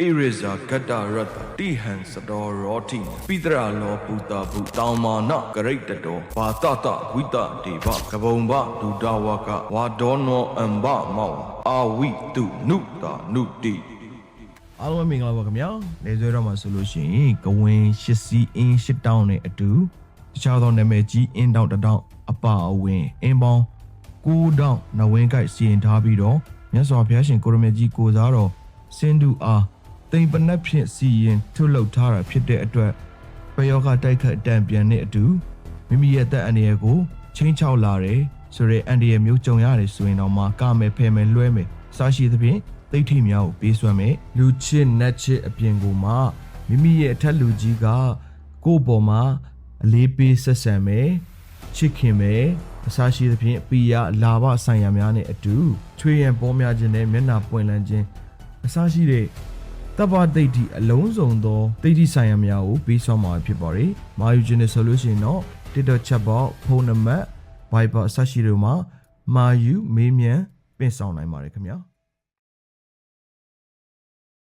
Ereza Gata Rata Tihan Sador Roti Pidra Lo Puta Putamana Garetato Patata Wita Deva Kabomba Dudawaka Wadono Amba Mau Awi Tu Nuta Nuti အားလုံးမင်္ဂလာပါခင်ဗျာနေဆွဲတော့မှာဆိုလို့ရှိရင်ကဝင်၈စီးအင်း၈တောင်းနဲ့အတူတခြားသောနာမည်ကြီးအင်းတောင်းတစ်တောင်းအပါအဝင်အင်းပေါင်း၉တောင်းနဝင်းကိုက်စီရင်ထားပြီးတော့မြတ်စွာဘုရားရှင်ကိုရမကြီးကိုစားတော်စင်တူအားတိမ်ပနက်ဖြင့်စီရင်ထုတ်လုပ်ထားတာဖြစ်တဲ့အတွက်ပယောဂတိုက်ခတ်တံပြန်တဲ့အတူမိမိရဲ့တက်အန္တရာယ်ကိုချင်းချောက်လာတယ်ဆိုတဲ့အန္တရာယ်မျိုးကြုံရတယ်ဆိုရင်တော့မှကမယ်ဖယ်မယ်လွှဲမယ်စရှိသဖြင့်တိတ်ထိများကိုပေးစွမ်းမယ်လူချစ်နတ်ချစ်အပြင်ကိုမှမိမိရဲ့အထက်လူကြီးကကိုယ့်ပေါ်မှာအလေးပေးဆက်ဆံမယ်ချစ်ခင်မယ်အစရှိသဖြင့်ပီယာလာဘဆိုင်ရာများနဲ့အတူချွေရန်ပေါ်များခြင်းနဲ့မျက်နှာပွင့်လန်းခြင်းအစရှိတဲ့တပ္ပဒိဋ္ဌိအလုံးစုံသောဒိဋ္ဌိဆိုင်ရာများကိုပေးစွမ်းမှာဖြစ်ပါတယ်မာယူခြင်းနဲ့ဆိုလို့ရှိရင်တော့ TikTok chatbot ဖုန်းနံပါတ် Viber အစရှိတို့မှာမာယူမေးမြန်းပင့်ဆောင်နိုင်ပါတယ်ခင်ဗျာ